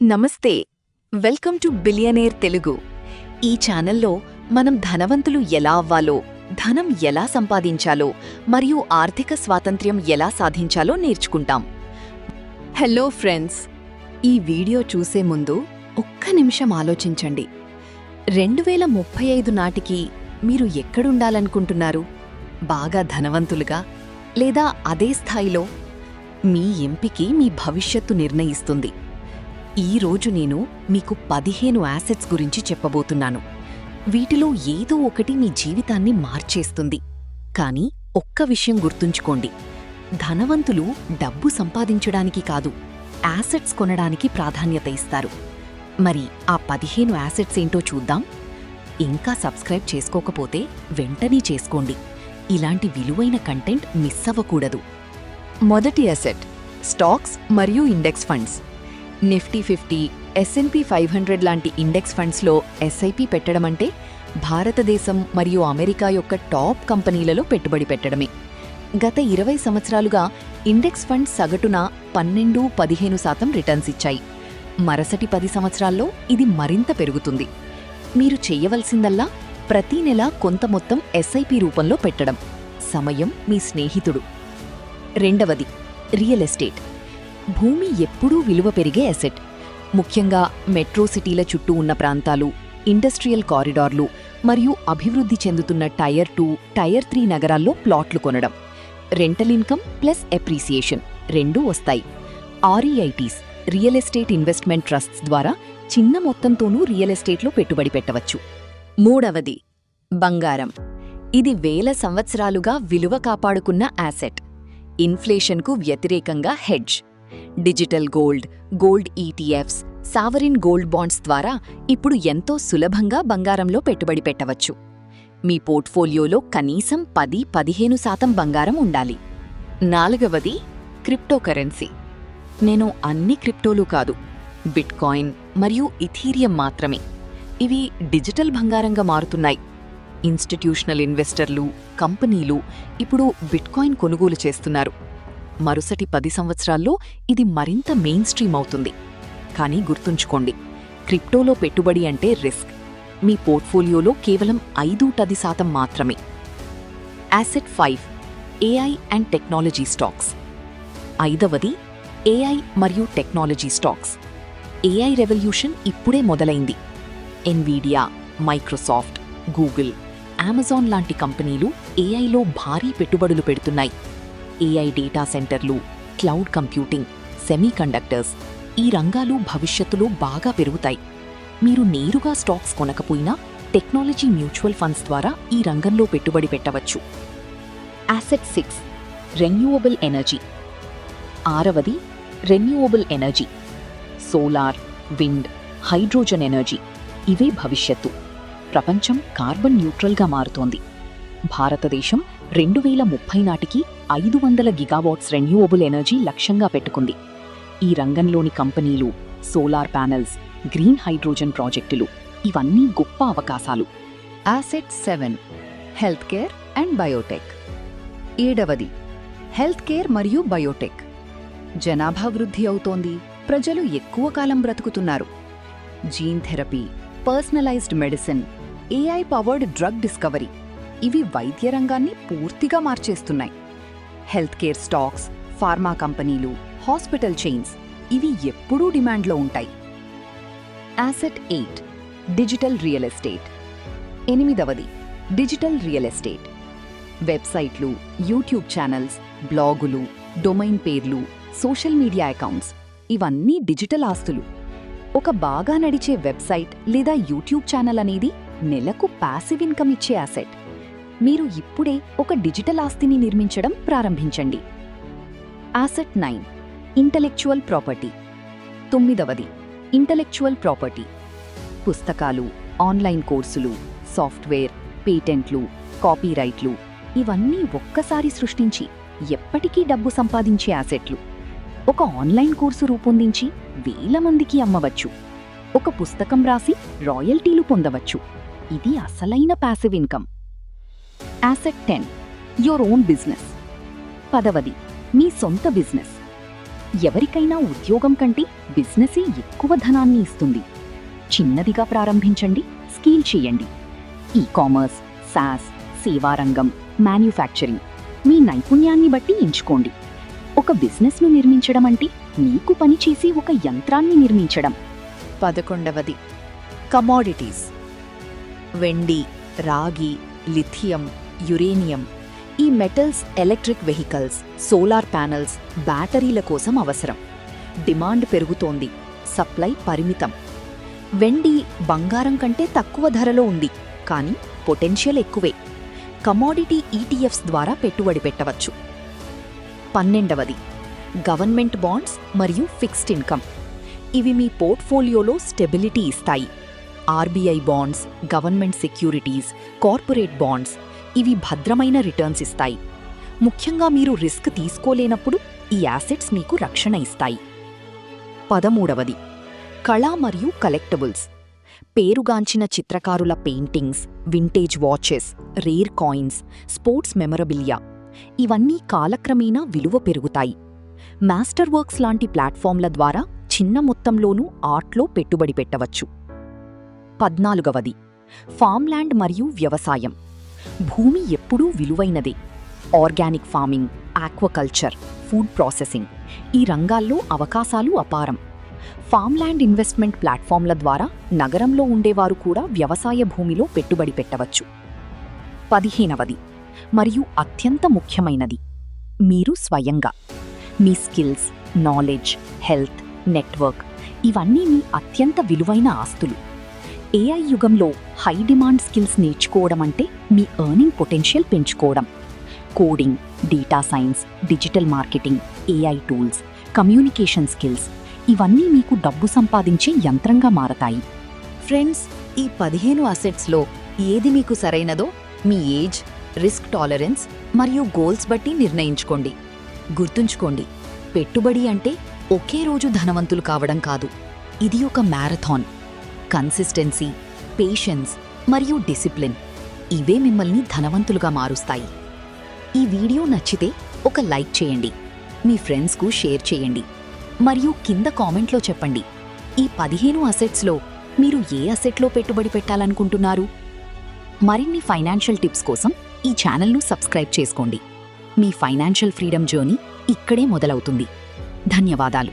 నమస్తే, welcome to billionaire Telugu. ఈ ఛానల్లో మనం ధనవంతులు ఎలా అవ్వాలో, ధనం ఎలా సంపాదించాలో మరియు ఆర్థిక స్వాతంత్ర్యం ఎలా సాధించాలో నేర్చుకుంటాం. హలో ఫ్రెండ్స్, ఈ వీడియో చూసే ముందు ఒక్క నిమిషం ఆలోచించండి. 2035 నాటికి మీరు ఎక్కడుండాలనుకుంటున్నారు? బాగా ధనవంతులుగా, లేదా అదే స్థాయిలో? మీ ఎంపిక మీ భవిష్యత్తు నిర్ణయిస్తుంది. ఈరోజు నేను మీకు 15 యాసెట్స్ గురించి చెప్పబోతున్నాను. వీటిలో ఏదో ఒకటి మీ జీవితాన్ని మార్చేస్తుంది. కానీ ఒక్క విషయం గుర్తుంచుకోండి, ధనవంతులు డబ్బు సంపాదించడానికి కాదు, యాసెట్స్ కొనడానికి ప్రాధాన్యత ఇస్తారు. మరి ఆ 15 యాసెట్స్ ఏంటో చూద్దాం. ఇంకా సబ్స్క్రైబ్ చేసుకోకపోతే వెంటనే చేసుకోండి. ఇలాంటి విలువైన కంటెంట్ మిస్ అవ్వకూడదు. మొదటి అసెట్ స్టాక్స్ మరియు ఇండెక్స్ ఫండ్స్. నిఫ్టీ 50, S&P 500 లాంటి ఇండెక్స్ ఫండ్స్లో ఎస్ఐపి పెట్టడమంటే భారతదేశం మరియు అమెరికా యొక్క టాప్ కంపెనీలలో పెట్టుబడి పెట్టడమే. గత 20 సంవత్సరాలుగా ఇండెక్స్ ఫండ్స్ సగటున 12-15% రిటర్న్స్ ఇచ్చాయి. మరుసటి 10 సంవత్సరాల్లో ఇది మరింత పెరుగుతుంది. మీరు చెయ్యవలసిందల్లా ప్రతి నెల కొంత మొత్తం ఎస్ఐపి రూపంలో పెట్టడం. సమయం మీ స్నేహితుడు. రెండవది రియల్ ఎస్టేట్. భూమి ఎప్పుడూ విలువ పెరిగే అసెట్. ముఖ్యంగా మెట్రో సిటీల చుట్టూ ఉన్న ప్రాంతాలు, ఇండస్ట్రియల్ కారిడార్లు మరియు అభివృద్ధి చెందుతున్న టైర్ 2, టైర్ 3 నగరాల్లో ప్లాట్లు కొనడం. రెంటల్ ఇన్కమ్ ప్లస్ ఎప్రీసియేషన్ రెండూ వస్తాయి. ఆర్ఈఐటీస్, రియల్ ఎస్టేట్ ఇన్వెస్ట్మెంట్ ట్రస్ట్స్ ద్వారా చిన్న మొత్తంతోనూ రియల్ ఎస్టేట్లో పెట్టుబడి పెట్టవచ్చు. మూడవది బంగారం. ఇది వేల సంవత్సరాలుగా విలువ కాపాడుకున్న యాసెట్. ఇన్ఫ్లేషన్కు వ్యతిరేకంగా hedge. Digital gold, gold ETFs, sovereign gold bonds ద్వారా ఇప్పుడు ఎంతో సులభంగా బంగారంలో పెట్టుబడి పెట్టవచ్చు. మీ పోర్ట్ఫోలియోలో కనీసం 10-15% బంగారం ఉండాలి. నాలుగవది క్రిప్టోకరెన్సీ. నేను అన్ని క్రిప్టోలు కాదు, బిట్కాయిన్ మరియు ఇథీరియం మాత్రమే. ఇవి డిజిటల్ బంగారంగా మారుతున్నాయి. ఇన్స్టిట్యూషనల్ ఇన్వెస్టర్లు, కంపెనీలు ఇప్పుడు బిట్కాయిన్ కొనుగోలు చేస్తున్నారు. మరుసటి 10 సంవత్సరాల్లో ఇది మరింత మెయిన్ స్ట్రీమ్ అవుతుంది. కానీ గుర్తుంచుకోండి, క్రిప్టోలో పెట్టుబడి అంటే రిస్క్. మీ పోర్ట్ఫోలియోలో కేవలం 5-10% మాత్రమే. Asset 5 AI and technology stocks. ఐదవది ఏఐ మరియు టెక్నాలజీ స్టాక్స్. ఏఐ రెవల్యూషన్ ఇప్పుడే మొదలైంది. ఎన్విడియా, మైక్రోసాఫ్ట్, గూగుల్, అమెజాన్ లాంటి కంపెనీలు ఏఐలో భారీ పెట్టుబడులు పెడుతున్నాయి. ఏఐ డేటా సెంటర్లు, క్లౌడ్ కంప్యూటింగ్, సెమీకండక్టర్స్ ఈ రంగాలు భవిష్యత్తులో బాగా పెరుగుతాయి. మీరు నేరుగా స్టాక్స్ కొనకపోయినా టెక్నాలజీ మ్యూచువల్ ఫండ్స్ ద్వారా ఈ రంగంలో పెట్టుబడి పెట్టవచ్చు. Asset 6 renewable energy. ఆరవది renewable energy. Solar, wind, hydrogen energy ఇవే భవిష్యత్తు. ప్రపంచం కార్బన్ న్యూట్రల్గా మారుతోంది. భారతదేశం 2030 నాటికి 500 గిగావాట్స్ రెన్యూవబుల్ ఎనర్జీ లక్ష్యంగా పెట్టుకుంది. ఈ రంగంలోని కంపెనీలు, సోలార్ ప్యానెల్స్, గ్రీన్ హైడ్రోజన్ ప్రాజెక్టులు ఇవన్నీ గొప్ప అవకాశాలు. Asset 7 health care and biotech. ఏడవది హెల్త్ కేర్ మరియు బయోటెక్. జనాభా వృద్ధి అవుతోంది, ప్రజలు ఎక్కువ కాలం బ్రతుకుతున్నారు. Gene therapy, personalised medicine, AI powered drug discovery ఇవి వైద్య రంగాన్ని పూర్తిగా మార్చేస్తున్నాయి. హెల్త్ కేర్ స్టాక్స్, ఫార్మా కంపెనీలు, హాస్పిటల్ చైన్స్ ఇవి ఎప్పుడూ డిమాండ్లో ఉంటాయి. Asset 8 digital real estate. ఎనిమిదవది డిజిటల్ రియల్ ఎస్టేట్. వెబ్సైట్లు, యూట్యూబ్ ఛానల్స్, బ్లాగులు, డొమైన్ పేర్లు, సోషల్ మీడియా అకౌంట్స్ ఇవన్నీ డిజిటల్ ఆస్తులు. ఒక బాగా నడిచే వెబ్సైట్ లేదా యూట్యూబ్ ఛానల్ అనేది నెలకు ప్యాసివ్ ఇన్కమ్ ఇచ్చే యాసెట్. మీరు ఇప్పుడే ఒక డిజిటల్ ఆస్తిని నిర్మించడం ప్రారంభించండి. Asset 9 intellectual property. తొమ్మిదవది ఇంటలెక్చువల్ ప్రాపర్టీ. పుస్తకాలు, ఆన్లైన్ కోర్సులు, సాఫ్ట్వేర్, పేటెంట్లు, కాపీరైట్లు ఇవన్నీ ఒక్కసారి సృష్టించి ఎప్పటికీ డబ్బు సంపాదించే యాసెట్లు. ఒక ఆన్లైన్ కోర్సు రూపొందించి వేల మందికి అమ్మవచ్చు. ఒక పుస్తకం రాసి రాయల్టీలు పొందవచ్చు. ఇది అసలైన passive income. Asset 10 your own business. 10వది మీ సొంత బిజినెస్. ఎవరికైనా ఉద్యోగం కంటే బిజినెసే ఎక్కువ ధనాన్ని ఇస్తుంది. చిన్నదిగా ప్రారంభించండి, స్కేల్ చేయండి. ఈ-కామర్స్, సాస్, సేవారంగం, మ్యానుఫ్యాక్చరింగ్ మీ నైపుణ్యాన్ని బట్టి ఎంచుకోండి. ఒక బిజినెస్ను నిర్మించడం అంటే మీకు పనిచేసే ఒక యంత్రాన్ని నిర్మించడం. 11వది కమోడిటీస్. వెండి, రాగి, లిథియం, యురేనియం ఈ metals electric vehicles, solar panels, బ్యాటరీల కోసం అవసరం. డిమాండ్ పెరుగుతోంది, సప్లై పరిమితం. వెండి బంగారం కంటే తక్కువ ధరలో ఉంది, కానీ పొటెన్షియల్ ఎక్కువే. కమోడిటీ ఈటీఎఫ్స్ ద్వారా పెట్టుబడి పెట్టవచ్చు. 12వది గవర్నమెంట్ బాండ్స్ మరియు ఫిక్స్డ్ ఇన్కమ్. ఇవి మీ పోర్ట్ఫోలియోలో స్టెబిలిటీ ఇస్తాయి. RBI bonds, government securities, corporate bonds ఇవి భద్రమైన రిటర్న్స్ ఇస్తాయి. ముఖ్యంగా మీరు రిస్క్ తీసుకోలేనప్పుడు ఈ యాసెట్స్ మీకు రక్షణ ఇస్తాయి. 13వది కళ మరియు కలెక్టబుల్స్. పేరుగాంచిన చిత్రకారుల paintings, vintage watches, rare coins, sports memorabilia ఇవన్నీ కాలక్రమేణా విలువ పెరుగుతాయి. మాస్టర్ వర్క్స్ లాంటి ప్లాట్ఫామ్ల ద్వారా చిన్న మొత్తంలోనూ ఆర్ట్లో పెట్టుబడి పెట్టవచ్చు. 14వది ఫామ్ల్యాండ్ మరియు వ్యవసాయం. భూమి ఎప్పుడూ విలువైనదే. Organic farming, aquaculture, food processing ఈ రంగాల్లో అవకాశాలు అపారం. ఫామ్ల్యాండ్ ఇన్వెస్ట్మెంట్ ప్లాట్ఫామ్ల ద్వారా నగరంలో ఉండేవారు కూడా వ్యవసాయ భూమిలో పెట్టుబడి పెట్టవచ్చు. 15వది మరియు అత్యంత ముఖ్యమైనది మీరు స్వయంగా. మీ స్కిల్స్, నాలెడ్జ్, హెల్త్, నెట్వర్క్ ఇవన్నీ మీ అత్యంత విలువైన ఆస్తులు. ఏఐ యుగంలో హై డిమాండ్ స్కిల్స్ నేర్చుకోవడం అంటే మీ ఎర్నింగ్ పొటెన్షియల్ పెంచుకోవడం. Coding, data science, digital marketing, AI tools, communication skills ఇవన్నీ మీకు డబ్బు సంపాదించే యంత్రంగా మారతాయి. ఫ్రెండ్స్, ఈ 15 అసెట్స్లో ఏది మీకు సరైనదో మీ ఏజ్, రిస్క్ టాలరెన్స్ మరియు గోల్స్ బట్టి నిర్ణయించుకోండి. గుర్తుంచుకోండి, పెట్టుబడి అంటే ఒకే రోజు ధనవంతులు కావడం కాదు. ఇది ఒక మ్యారథాన్. కన్సిస్టెన్సీ, పేషెన్స్ మరియు డిసిప్లిన్ ఇవే మిమ్మల్ని ధనవంతులుగా మారుస్తాయి. ఈ వీడియో నచ్చితే ఒక లైక్ చేయండి, మీ ఫ్రెండ్స్కు షేర్ చేయండి మరియు కింద కామెంట్లో చెప్పండి, ఈ 15 అసెట్స్లో మీరు ఏ అసెట్లో పెట్టుబడి పెట్టాలనుకుంటున్నారు. మరిన్ని ఫైనాన్షియల్ టిప్స్ కోసం ఈ ఛానల్ను సబ్స్క్రైబ్ చేసుకోండి. మీ ఫైనాన్షియల్ ఫ్రీడమ్ జర్నీ ఇక్కడే మొదలవుతుంది. ధన్యవాదాలు.